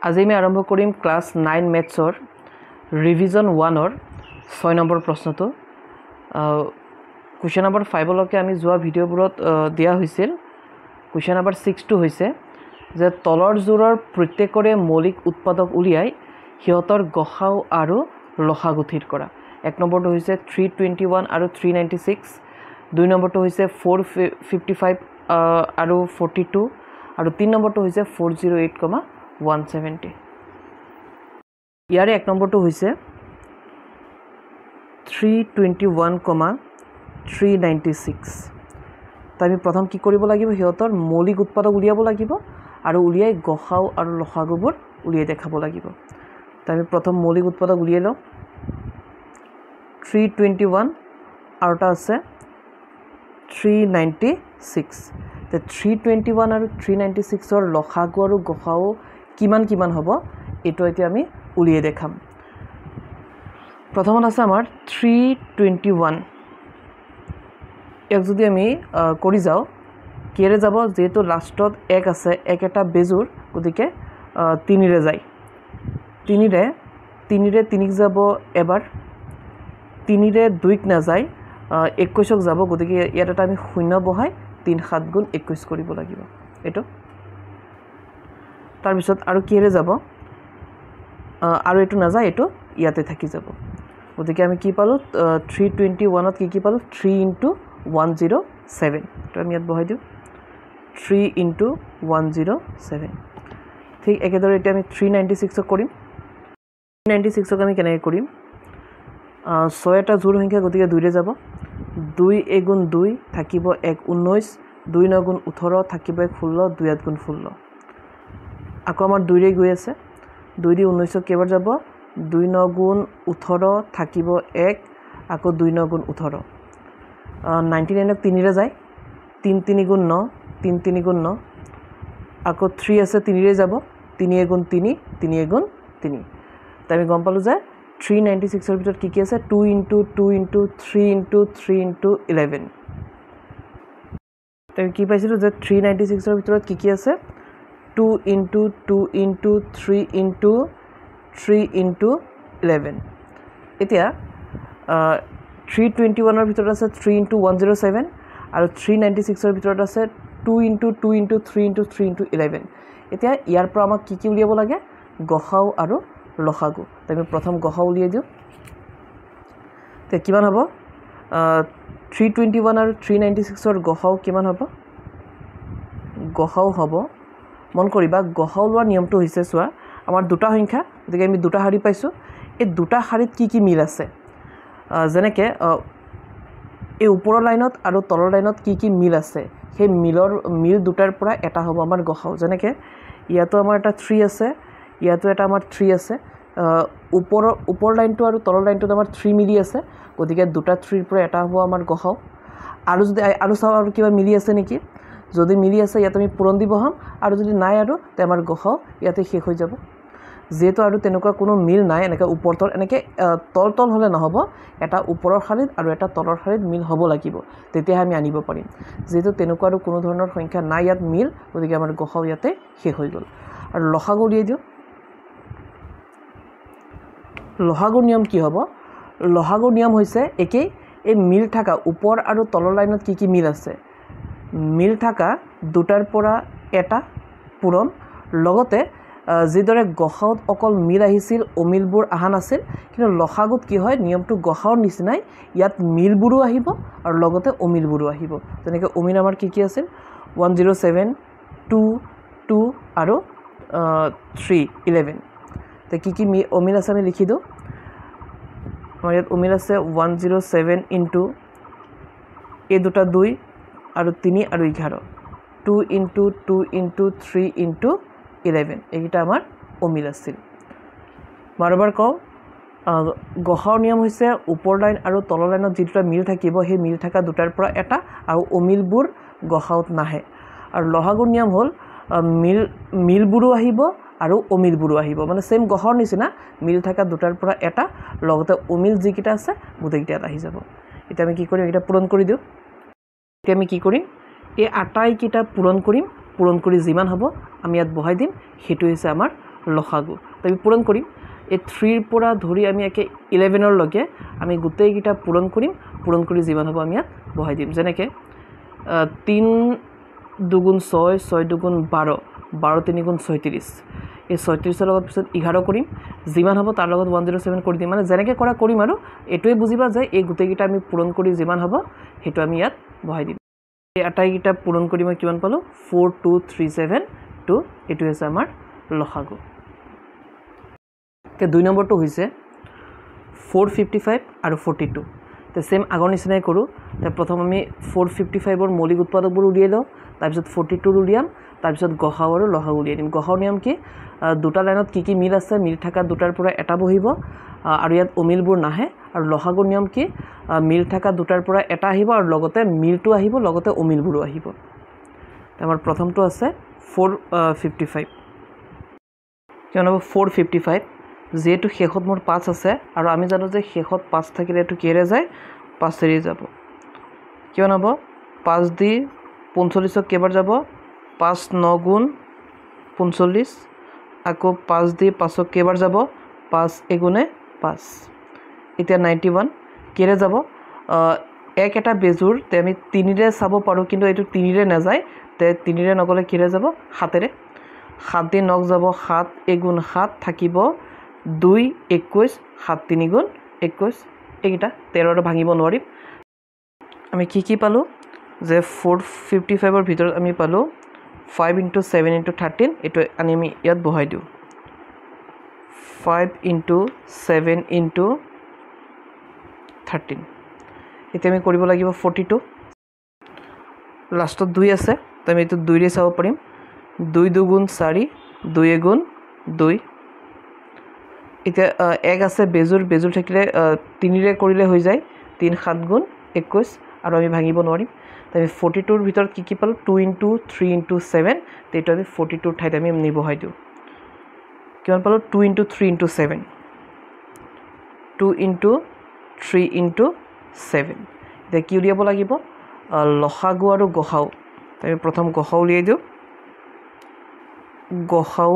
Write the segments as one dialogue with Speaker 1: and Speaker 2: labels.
Speaker 1: আজি আমি আৰম্ভ কৰিম ক্লাছ 9 মেথছৰ ৰিভিজন 1ৰ 6 নম্বৰ প্ৰশ্নটো কুৱেশ্যন নম্বৰ 5 লৈকে আমি যোৱা ভিডিঅ'বোৰত দিয়া হৈছিল কুৱেশ্যন নম্বৰ 6 টো হৈছে যে তলৰ জোৰৰ প্ৰত্যেকৰে মৌলিক উৎপাদক উলিয়াই হিয়তৰ গসাউ আৰু লসাগু থিৰ কৰা এক নম্বৰটো হৈছে 321 আৰু 396 দুই নম্বৰটো হৈছে 455 আৰু 42 আৰু তিন নম্বৰটো হৈছে 408, 170 ইয়াৰে এক নম্বৰটো হৈছে 321, 396 আমি প্ৰথম কি কৰিব লাগিব হিয়তৰ মৌলিক উৎপাদক উলিয়াব লাগিব আৰু উলিয়াই গসাউ আৰু লসাগুবোৰ উলিয়াই দেখাব লাগিব আমি প্ৰথম মৌলিক উৎপাদক উলিয়াই লওঁ 321 আৰু এটা আছে 396 তে 321 আৰু 396 ৰ লসাগু আৰু গসাউ কিমান হ'ব এটো এতিয়া আমি উলিয়াই দেখাম প্ৰথমত আছে আমাৰ 321 এক যদি আমি কৰি যাও কিৰে যাব যেটো লাষ্টত এক আছে এক এটা বেজুৰ গতিকে 3 ৰে যায় 3 ৰে 3 যাব এবাৰ 3 ৰে 2 না যায় 21 যাব গতিকে ইয়াত এটা আমি শূন্য বহাই 3 7 গুণ 21 কৰিব লাগিব এটো তাৰ পিছত আৰু কিৰে যাব আৰু এটো না যায় এটো ইয়াতে থাকি যাব গতিকে আমি কি পালো 321 ত কি পালো 3 * 107 তো আমি ইয়াত বহাই দিও 3 * 107 ঠিক একেদৰে এটা আমি 396 কৰিম 396 আমি কেনে কৰিম 6 এটা জোড় সংখ্যা গতিকে 2 ৰে যাব 2 * 2 থাকিব 1 19 2 * 9 = 18 থাকিব 1 16 2 * 8 = 16 আকৌ আমাৰ 2 ৰে গৈ আছে 2 দি 19 কেবাৰ যাব 2 * 9 = 18 থাকিব 1 আকৌ 2 * 9 = 18 99 ক 3 ৰে যায় 3 * 3 = 9 3 * 3 = 9 আকৌ 3 আছে 3 ৰে যাব 3 * 3 3 3 * 3 তাই আমি গম পালো যে 396 ৰ ভিতৰত কি আছে 2 * 2 * 3 * 3 * 11 তাই কি পাইছিলো যে 396 ৰ ভিতৰত কি আছে 2 * 2 * 3 * 3 * 11 এতিয়া 321 ৰ ভিতৰত আছে 3 * 107 আৰু 396 ৰ ভিতৰত আছে 2 * 2 * 3 * 3 * 11 এতিয়া ইয়াৰ পৰা আমাক কি উলিয়াব লাগে গসাউ আৰু লসাগু আমি প্ৰথম গসাউ উলিয়াই দিও তে কিমান হ'ব 321 আৰু 396 ৰ গসাউ কিমান হ'ব গসাউ হ'ব মন কৰিবা গসাউ লোৱাৰ নিয়মটো হৈছে চোৱা আমাৰ দুটা সংখ্যা গতিকে আমি দুটা শাৰী পাইছো এই দুটা শাৰীত কি মিল আছে যেনেকে এই ওপৰৰ লাইনত আৰু তলৰ লাইনত কি মিল আছে সেই মিল দুটাৰ পৰা এটা হ'ব আমাৰ গসাউ যেনেকে ইয়াতো আমাৰ এটা 3 আছে ইয়াতো এটা আমাৰ 3 আছে ওপৰ লাইনটো আৰু তলৰ লাইনটোত আমাৰ 3 মিলি আছে গতিকে দুটা 3 ৰ পৰা এটা হ'ব আমাৰ গসাউ আৰু যদি আৰু চাও আৰু কিবা মিলি আছে নেকি যদি মিলি আছে ইয়াত আমি পূৰণ দি বহাম আৰু যদি নাই আৰু তে আমাৰ গসাউ ইয়াতে শেষ হৈ যাব যেটো আৰু তেনেকুৱা কোনো মিল নাই এনেকে ওপৰ তল এনেকে তল হলে নহব এটা ওপৰৰ শাৰীত আৰু এটা তলৰ শাৰীত মিল হ'ব লাগিব তেতিয়া আমি আনিব পাৰিম যেটো তেনেকুৱা আৰু কোনো ধৰণৰ সংখ্যা নাই ইয়াত মিল গতিকে আমাৰ গসাউ ইয়াতে শেষ হৈ গল আৰু লসাগু উলিয়াই দিও লসাগুৰ নিয়ম কি হ'ব লসাগুৰ নিয়ম হৈছে একেই এই মিল থাকা ওপৰ আৰু তলৰ লাইনত কি মিল আছে মিল থাকা দুটাৰ পৰা এটা পূৰণ লগতে যিদৰে গসাউত অকল মিল আহিছিল অমিলবোৰ আহা নাছিল কিন্তু লসাগুত কি হয় নিয়মটো গসাউৰ নিচিনাই ইয়াত মিলবোৰো আহিব আৰু লগতে অমিলবোৰো আহিব যেনেকৈ অমিল আমাৰ কি আছিল 107 2 2 আৰু 3 11 তে কি অমিল আছে আমি লিখি দিও আমাৰ ইয়াত অমিল আছে 107 ইনটু এই দুটা 2 আৰু 3 আৰু 11 2 * 2 * 3 * 11 এইটা আমাৰ অমিল আছিল বাৰবাৰ কও গসাউৰ নিয়ম হৈছে ওপৰ লাইন আৰু তলৰ লাইনত যেটা মিল থাকিব সেই মিল থাকা দুটাৰ পৰা এটা আৰু অমিলবোৰ গসাউত নাহে আৰু লসাগুৰ নিয়ম হ'ল মিলবোৰো আহিব আৰু অমিলবোৰো আহিব মানে সেম গসাউৰ নিচিনা মিল থাকা দুটাৰ পৰা এটা লগতে অমিল যিকিটা আছে গোটেইকিটা আহি যাব এটা আমি কি কৰিম এটা পূৰণ কৰি দিও এতিয়া আমি কি কৰিম এই আটাইকিটা পূৰণ কৰিম পূৰণ কৰি যিমান হ'ব আমি ইয়াত বহাই দিম হেতু হৈছে আমাৰ লসাগু আমি পূৰণ কৰিম এই 3 পৰা ধৰি আমি একে 11 লৈকে আমি গোটেইকিটা পূৰণ কৰিম পূৰণ কৰি যিমান হ'ব আমি ইয়াত বহাই দিম যেনেকে 3 দুগুণ 6 6 দুগুণ 12 12 3 গুণ 36 এই 36 ৰ লগত পিছত 11 কৰিম যিমান হ'ব তাৰ লগত 107 কৰি দিম মানে যেনেকে কৰা কৰিম আৰু এটোৱে বুজিবা যে এই গোটেইকিটা আমি পূৰণ কৰি যিমান হ'ব হেতু আমি ইয়াত বহাই দিম এই আটাইকিটা পূৰণ কৰি মই কিমান পালো 4237 এটো হৈছে আমাৰ লসাগু তে 2 নম্বৰটো হৈছে 455 আৰু 42 তে সেম আগৰ নিচিনাই কৰো তে প্ৰথম আমি 455 ৰ মৌলিক উৎপাদকবোৰ উলিয়াই লওঁ তাৰ পিছত 42 উলিয়াম তাৰ পিছত গসাউ আৰু লসাগু উলিয়াই দিম গসাউ নিয়ম কি দুটা লাইনত কি মিল আছে মিল থাকা দুটাৰ পৰা এটা বহিব আৰু ইয়াত অমিলবোৰ নাহে আৰু লসাগু নিয়ম কি মিল থাকা দুটাৰ পৰা এটা আহিব আৰু লগতে মিলটো আহিব লগতে অমিলবোৰো আহিব আমাৰ প্ৰথমটো আছে 455 কিমান হ'ব 455 যেটো শেষত মোৰ 5 আছে আৰু আমি জানো যে শেষত 5 থাকিলে এটো কেৰে যায় 5 এৰি যাব কিমান হ'ব 5 দি 45 কেবাৰ যাব 5 9 গুণ 45 আকৌ 5 দি 5 কেবাৰ যাব 5 এগুণে 5 এতিয়া 91 কেৰে যাব এক এটা বেজুৰ তে আমি 3 ৰে চাব পাৰো কিন্তু এটো 3 ৰে না যায় তে 3 ৰে নগলে কেৰে যাব 7 ৰে 7 দি 9 যাব 7 এগুণ 7 থাকিব 2 21 7 3 গুণ 21 এইটা 13 ৰ ভাঙিব নোৱাৰিম আমি কি পালো যে 455 ৰ ভিতৰত আমি পালো 5 * 7 * 13 এটো আমি ইয়াত বহাই দিও 5 * 7 * 13 এতিয়া আমি কৰিব লাগিব 42 লাষ্টত 2 আছে তো আমি এটো 2 ৰে চাব পাৰিম 2 দুগুণ 4 2 এগুণ 2 এতিয়া এক আছে বেজুৰ থাকিলে 3 ৰে কৰিলে হৈ যায় 3 7 গুণ 21 আৰু আমি ভাঙিব নোৱাৰিম তাই 42 ৰ ভিতৰত কি পালো 2 * 3 * 7 তেটো আমি 42 ঠাইত আমি নিবহাই দিও কিমান পালো 2 * 3 * 7 2 * 3 * 7 এতিয়া কি উলিয়াব লাগিব লসাগু আৰু গসাউ তাই প্ৰথম গসাউ উলিয়াই দিও গসাউ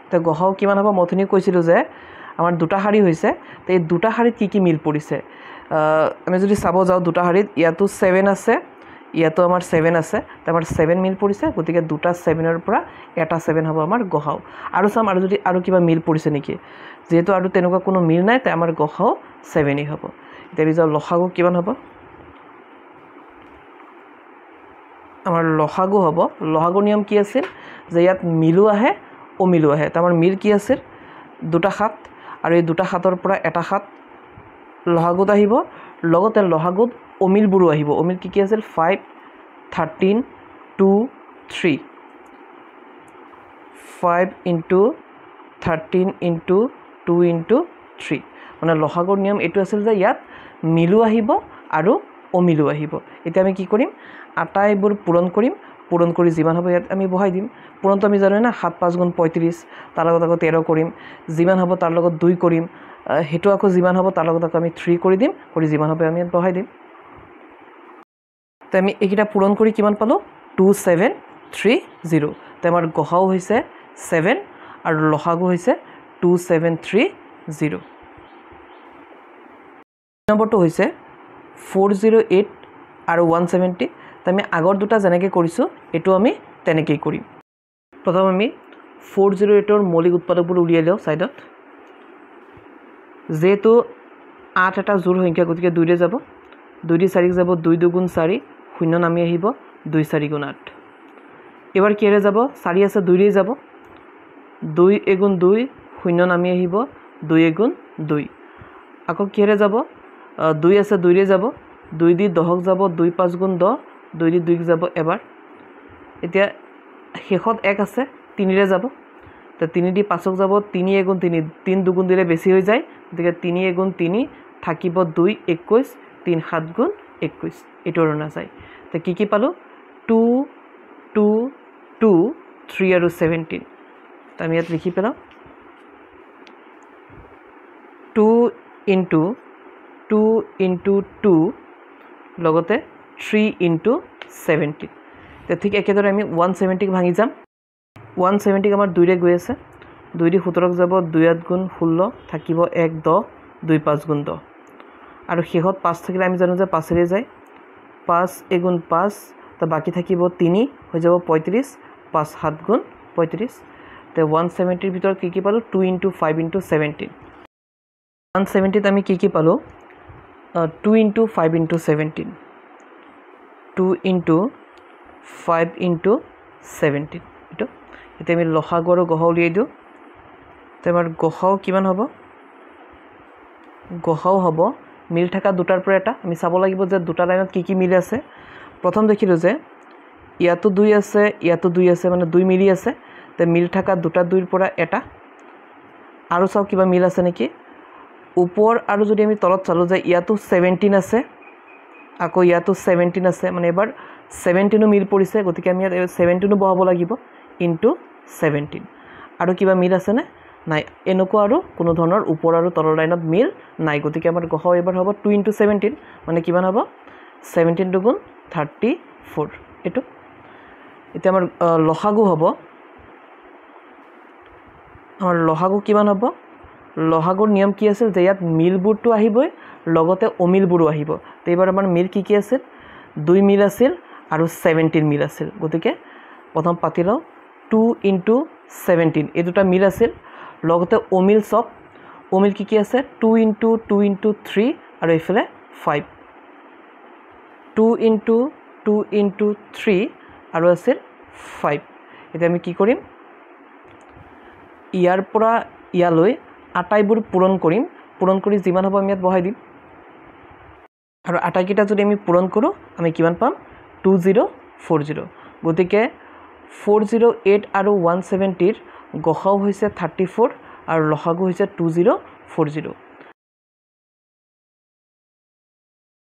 Speaker 1: তে গসাউ কিমান হ'ব মথনি কৈছিলো যে আমাৰ দুটা হাৰি হৈছে তে এই দুটা হাৰিত কি মিল পৰিছে আমি যদি চাব যাও দুটা হাৰিত ইয়াতো 7 আছে ইয়াতো আমাৰ 7 আছে তে আমাৰ 7 মিল পৰিছে গতিকে দুটা 7 ৰ পৰা এটা 7 হ'ব আমাৰ গসাউ আৰু সাম আৰু যদি আৰু কিবা মিল পৰিছে নেকি যেহেতু আৰু তেনেকুৱা কোনো মিল নাই তে আমাৰ গসাউ 7 ই হ'ব এতিয়া বিজা লসাগু কিমান হ'ব আমাৰ লসাগু হ'ব লসাগু নিয়ম কি আছিল যে ইয়াত মিলু আহে অমিলু আহে তে আমাৰ মিল কি আছিল দুটা 7 আৰু এই দুটা 7 ৰ পৰা এটা 7 লহাগুত আহিব লগতে লহাগুত অমিলবোৰো আহিব অমিল কি আছিল 5 13 2 3 5 * 13 * 2 * 3 মানে লহাগুৰ নিয়ম এটো আছিল যে ইয়াত মিলু আহিব আৰু অমিলু আহিব এতিয়া আমি কি কৰিম আটাইবোৰ পূৰণ কৰি যিমান হ'ব ইয়াত আমি বহাই দিম পূৰণটো আমি জানো না 7 5 গুণ 35 তাৰ লগত আকৌ 13 কৰিম যিমান হ'ব তাৰ লগত 2 কৰিম হেতু আকৌ যিমান হ'ব তাৰ লগত আকৌ আমি 3 কৰি দিম কৰি যিমান হ'ব আমি ইয়াত বহাই দিম তে আমি এইকিটা পূৰণ কৰি কিমান পালো 2730 তে আমাৰ গসাউ হৈছে 7 আৰু লসাগু হৈছে 2730 নম্বৰটো হৈছে 408 আৰু 170 তে আমি আগৰ দুটা যেনেকৈ কৰিছো এটো আমি তেনেকৈ কৰিম প্ৰথম আমি 408 ৰ মৌলিক উৎপাদকবোৰ উলিয়াই লওঁ সাইডত যেটো 8 এটা জোড় সংখ্যা গতিকে 2 ৰে যাব 2 দি 4 যাব 2 দুগুণ 4 শূন্য নামি আহিব 2 4 গুণ 8 এবাৰ কেৰে যাব 4 আছে 2 ৰে যাব 2 এগুণ 2 শূন্য নামি আহিব 2 এগুণ 2 আকৌ কেৰে যাব 2 আছে 2 ৰে যাব 2 দি 10 যাব 2 5 গুণ 10 2 দি 2 যাব এবাৰ এতিয়া শেষত 1 আছে 3 ৰে যাব তো 3 দি 5 যাব 3 এগুণ 3 3 দুগুণ দিলে বেছি হৈ যায় গতিকে 3 এগুণ 3 থাকিব 2 21 3 7 গুণ 21 এটোৰ না যায় তো কি পালো 2 2 2 3 আৰু 17 তো আমি ইয়াত লিখি পেলাম 2 * 2 * 2 লগতে 3 * 17 তো ঠিক একেদৰে আমি 170 ভাঙি যাম 170 আমাৰ 2ৰে গৈ আছে 2 দি 17ক যাব 2 8 গুণ 16 থাকিব 1 10 2 5 গুণ 10 আৰু শেষত 5 থাকিলে আমি জানো যে 5 ৰে যায় 5 এগুণ 5 তো বাকি থাকিব 3 হৈ যাব 35 5 7 গুণ 35 তে 170 ৰ ভিতৰত কি পালো 2 * 5 * 17 170 ত আমি কি পালো 2 * 5 * 17 2 * 5 * 17 এটো এতিয়া আমি লসাগু আৰু গসাউ উলিয়াই দিও তে আমাৰ গসাউ কিমান হ'ব গসাউ হ'ব মিল থাকা দুটাৰ পৰা এটা আমি চাব লাগিব যে দুটা লাইনত কি মিল আছে প্ৰথম দেখিলো যে ইয়াতো 2 আছে ইয়াতো 2 আছে মানে 2 মিলি আছে তে মিল থাকা দুটা 2 ৰ পৰা এটা আৰু চাও কিবা মিল আছে নেকি ওপৰ আৰু যদি আমি তলত চালো যে ইয়াতো 17 আছে আকৌ ইয়াতো 17 আছে মানে এবাৰ 17 মিল পৰিছে গতিকে আমি 17 বহাব লাগিব ইনটু 17 আৰু কিবা মিল আছে নে নাই এনেকুৱা আৰু কোনো ধৰণৰ ওপৰ আৰু তলৰ লাইনত মিল নাই গতিকে আমাৰ গসাউ এবাৰ হ'ব 2 * 17 মানে কিমান হ'ব 17 * 2 = 34 এটো এতিয়া আমাৰ লসাগু হ'ব আমাৰ লসাগু কিমান হ'ব লসাগুৰ নিয়ম কি আছিল যে ইয়াত মিলবোৰটো আহিবই লগতে অমিলবোৰো আহিব তো এবাৰ আমাৰ মিল কি আছিল 2 মিল আছিল আৰু 17 মিল আছিল গতিকে প্ৰথম পাতি লও 2 * 17 এই দুটা মিল আছিল লগতে অমিল সব অমিল কি আছে 2 * 2 * 3 আৰু ইফালে 5 2 * 2 * 3 আৰু আছিল 5 এতিয়া আমি কি কৰিম ইয়াৰ পৰা ইয়ালৈ আটাইবোৰ পূৰণ কৰি যিমান হ'ব আমি ইয়াত বহাই দিম আৰু আটাইকেইটা যদি আমি পূৰণ কৰো আমি কিমান পাম 2040 গতিকে 408 আৰু 170 ৰ গসাউ হৈছে 34 আৰু লসাগু হৈছে 2040